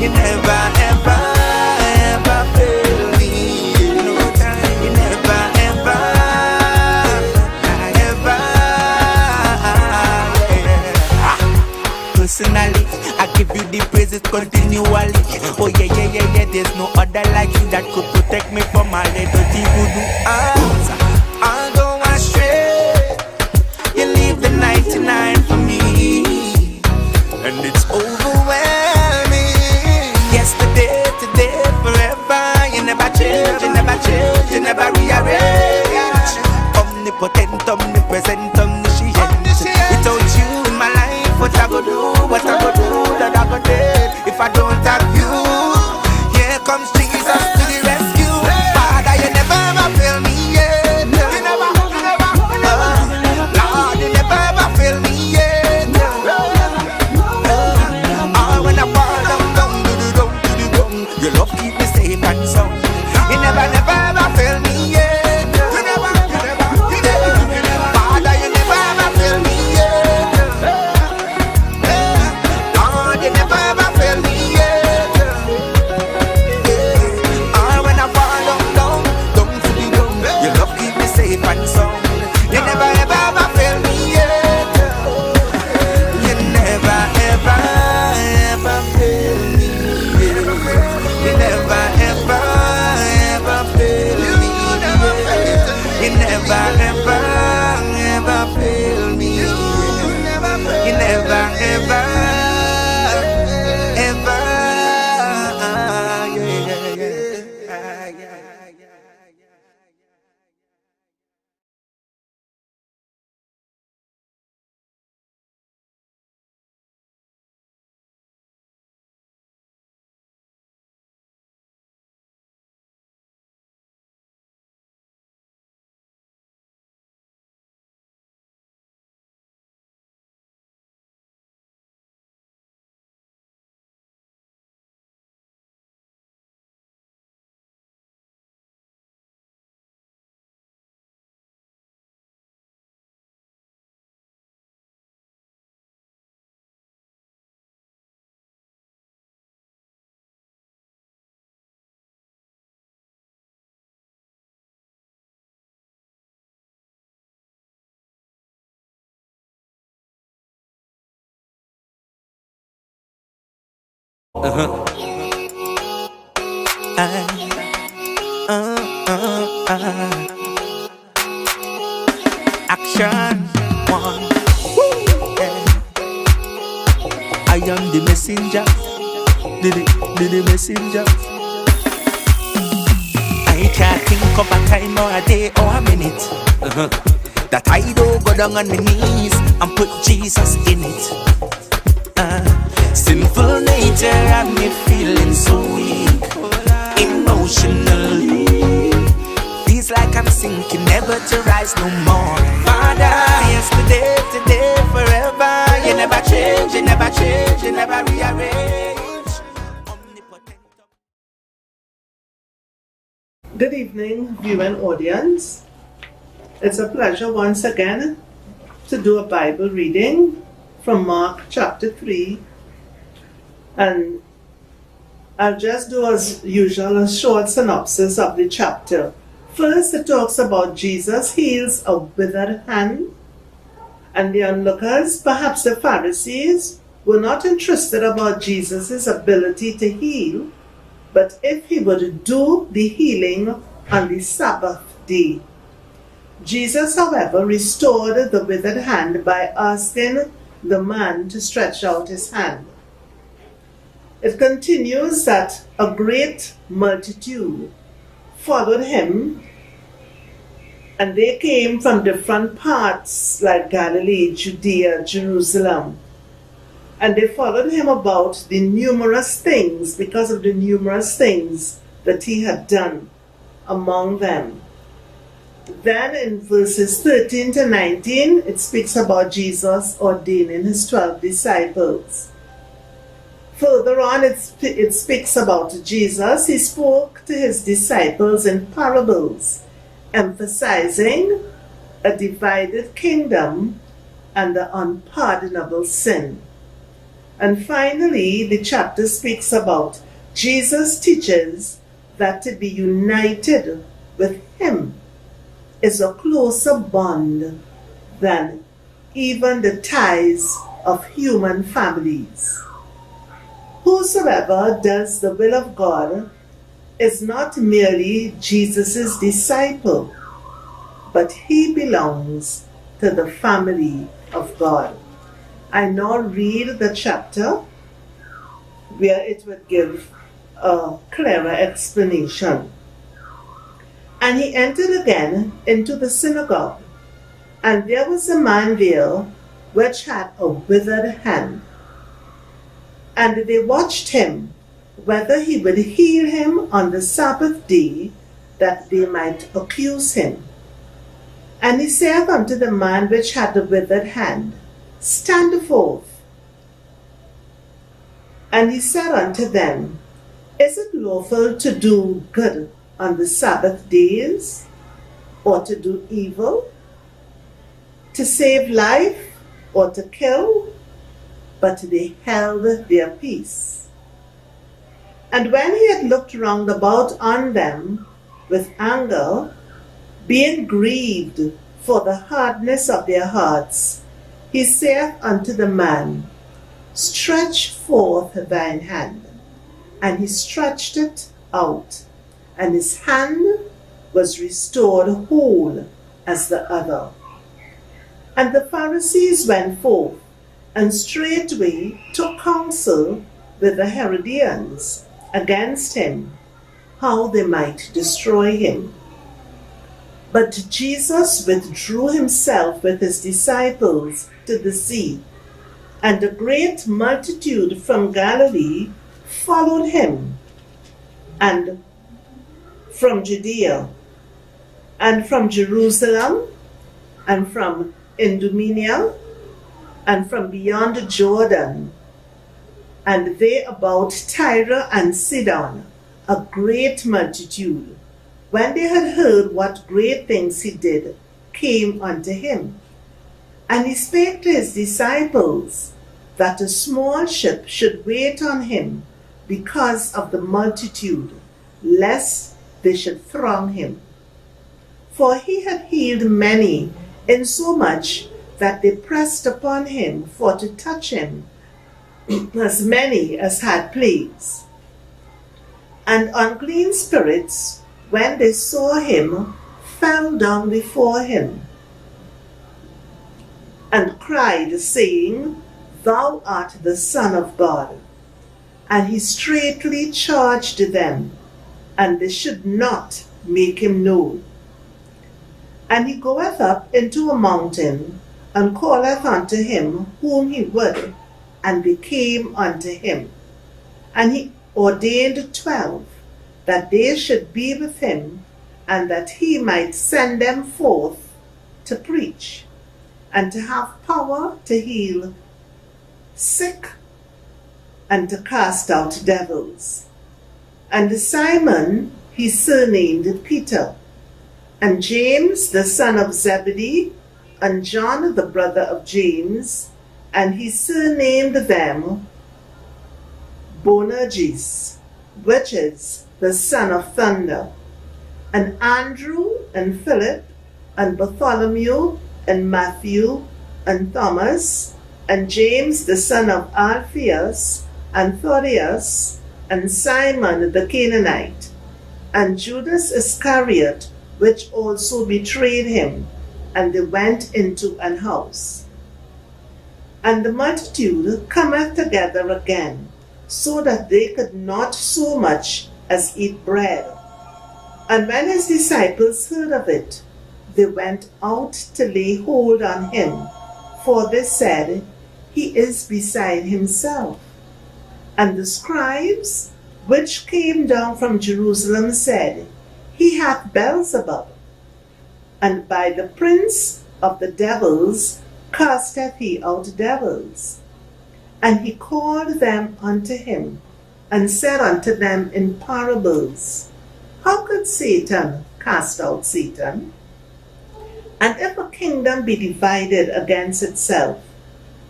You never ever, ever fail me. No time. You never ever, ever. Personally, I give you the praises continually. Oh yeah, yeah, yeah, yeah. There's no other like you that could protect me from my little voodoo arms. I'll go astray. You leave the 99 for me, and it's overwhelming. Yesterday, today, forever. You never change, you never change, you never rearrange. Omnipotent, omnipresent, omniscient. Without you in my life, what I go do, what I go do, that I go dead if I don't have you. Here comes Jesus to the rescue. Father, you never ever fail me yet. You never, Lord, you never ever fail me yet. When I fall down, your love keep me safe and sound. You never, never ever fail me yet. Father, you never ever fail me yet. Lord, you never ever fail me yet. When I fall down to the ground, your love keep me safe and sound. You never ever ever fail me yet. You never ever ever fail me. You never ever ever fail me. You never ever ever fail me. You never ever ever. Action one. Yeah. I am the messenger. The messenger. I can't think of a time or a day or a minute that I don't go down on my knees and put Jesus in it. Sinful nature had me feeling so weak emotionally. Feels like I'm sinking, never to rise no more. Father, yesterday, today, forever. You never change, you never change, you never rearrange. Good evening, viewing audience. It's a pleasure once again to do a Bible reading from Mark chapter 3. And I'll just do as usual a short synopsis of the chapter. First, it talks about Jesus heals a withered hand, and the onlookers, perhaps the Pharisees, were not interested about Jesus' ability to heal, but if he would do the healing on the Sabbath day. Jesus, however, restored the withered hand by asking the man to stretch out his hand. It continues that a great multitude followed him, and they came from different parts like Galilee, Judea, Jerusalem. And they followed him about the numerous things, because of the numerous things that he had done among them. Then in verses 13 to 19, it speaks about Jesus ordaining his 12 disciples. Further on, it speaks about Jesus. He spoke to his disciples in parables, emphasizing a divided kingdom and the unpardonable sin. And finally, the chapter speaks about Jesus teaches that to be united with him is a closer bond than even the ties of human families. Whosoever does the will of God is not merely Jesus' disciple, but he belongs to the family of God. I now read the chapter where it would give a clearer explanation. And he entered again into the synagogue, and there was a man there which had a withered hand. And they watched him, whether he would heal him on the Sabbath day, that they might accuse him. And he saith unto the man which had the withered hand, Stand forth. And he said unto them, Is it lawful to do good on the Sabbath days, or to do evil? To save life, or to kill? But they held their peace. And when he had looked round about on them with anger, being grieved for the hardness of their hearts, he saith unto the man, Stretch forth thine hand. And he stretched it out, and his hand was restored whole as the other. And the Pharisees went forth, and straightway took counsel with the Herodians against him, how they might destroy him. But Jesus withdrew himself with his disciples to the sea, and a great multitude from Galilee followed him, and from Judea, and from Jerusalem, and from Idumea, and from beyond Jordan, and they about Tyre and Sidon, a great multitude, when they had heard what great things he did, came unto him. And he spake to his disciples that a small ship should wait on him because of the multitude, lest they should throng him. For he had healed many, insomuch that they pressed upon him for to touch him, as many as had plagues. And unclean spirits, when they saw him, fell down before him, and cried, saying, Thou art the Son of God. And he straitly charged them, and they should not make him known. And he goeth up into a mountain, and calleth unto him whom he would, and they came unto him. And he ordained 12, that they should be with him, and that he might send them forth to preach, and to have power to heal sick, and to cast out devils. And Simon he surnamed Peter, and James the son of Zebedee, and John the brother of James, and he surnamed them Boanerges, which is the son of thunder, and Andrew, and Philip, and Bartholomew, and Matthew, and Thomas, and James the son of Alphaeus, and Thaddeus, and Simon the Canaanite, and Judas Iscariot, which also betrayed him. And they went into an house. And the multitude cometh together again, so that they could not so much as eat bread. And when his disciples heard of it, they went out to lay hold on him, for they said, He is beside himself. And the scribes which came down from Jerusalem said, He hath Beelzebub, and by the prince of the devils casteth he out devils. And he called them unto him, and said unto them in parables, How could Satan cast out Satan? And if a kingdom be divided against itself,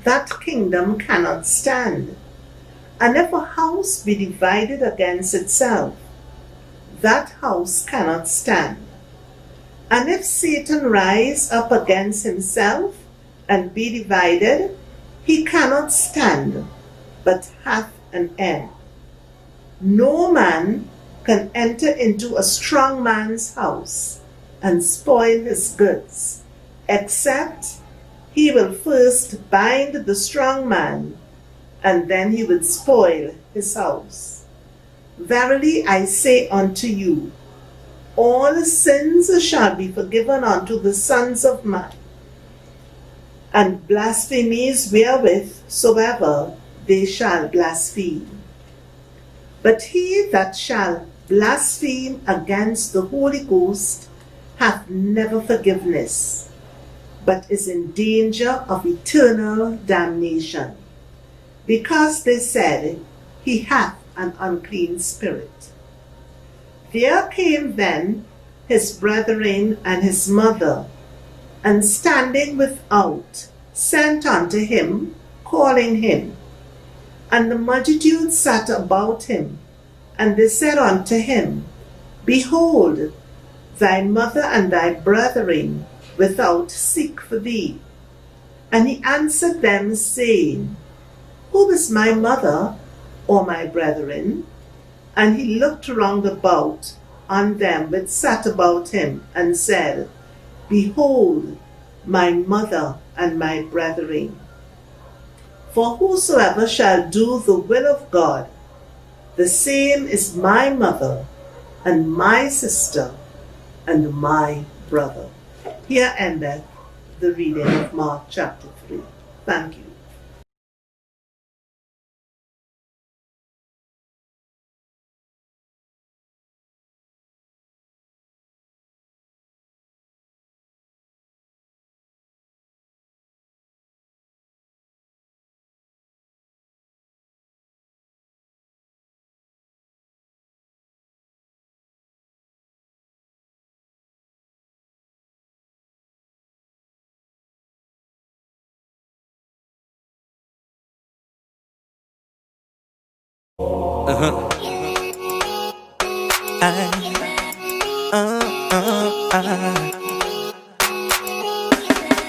that kingdom cannot stand. And if a house be divided against itself, that house cannot stand. And if Satan rise up against himself and be divided, he cannot stand, but hath an end. No man can enter into a strong man's house and spoil his goods, except he will first bind the strong man, and then he will spoil his house. Verily I say unto you, all sins shall be forgiven unto the sons of man, and blasphemies wherewith soever they shall blaspheme. But he that shall blaspheme against the Holy Ghost hath never forgiveness, but is in danger of eternal damnation, because they said, he hath an unclean spirit. There came then his brethren and his mother, and standing without, sent unto him, calling him. And the multitude sat about him, and they said unto him, Behold, thy mother and thy brethren without seek for thee. And he answered them, saying, Who is my mother or my brethren? And he looked round about on them which sat about him, and said, Behold, my mother and my brethren. For whosoever shall do the will of God, the same is my mother, and my sister, and my brother. Here endeth the reading of Mark chapter 3. Thank you.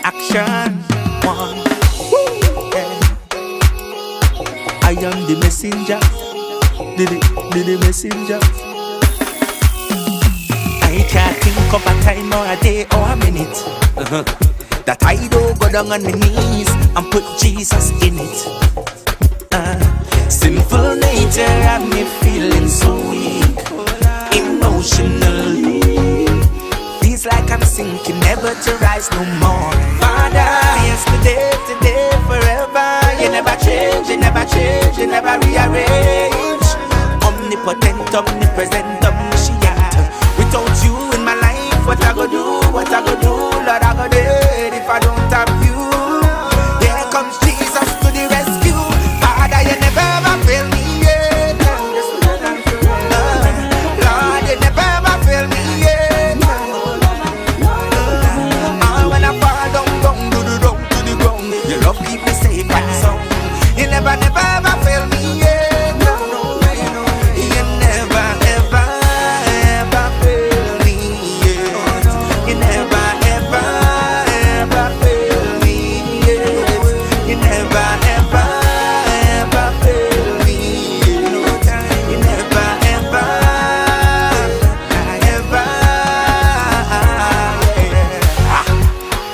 Action one. Yeah. I am the messenger. The messenger. I can't think of a time or a day or a minute that I don't go down on my knees and put Jesus in it. Sinful nature had me feeling so weak, emotionally. Feels like I'm sinking, never to rise no more. Father, yesterday, today, forever. You never change, you never change, you never rearrange. Omnipotent, omnipresent, omniscient. Without you in my life, what I go do, what I go do, Lord, I go dead if I don't have you. Here comes Jesus to the rescue. Father, you never ever fail me yet. Lord, you never ever fail me yet. When I fall down to the ground, your love keep me safe and sound. You never ever fail me yet. You never ever fail me yet. You never ever fail me yet. You never ever fail me yet. You never ever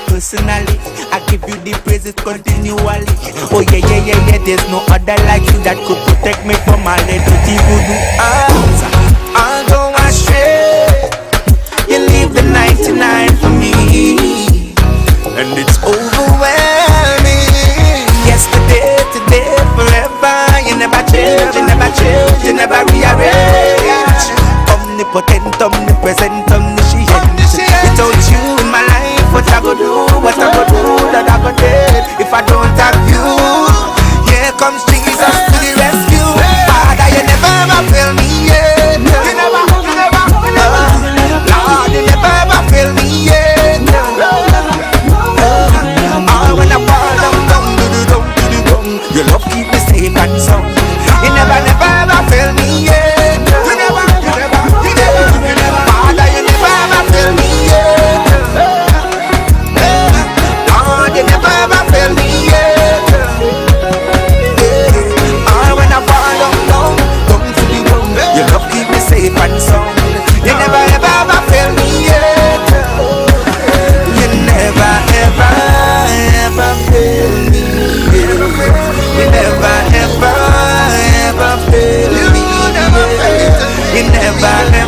Personally, I give you the praises continually. Oh yeah, there's no other like you that could protect me from my little voodoo. I'll go astray. You leave the 99 for me, and it's overwhelming. Yesterday, today, forever. You never change, you never change, you never rearrange. Omnipotent, omnipresent, omniscient. Without you in my life, what I go do, what I go do, that I go dead if I don't have you. Here comes Jesus to the rescue. Father, you never ever fail me yet. You never, Lord, you never ever fail me yet. When I fall down to the bad.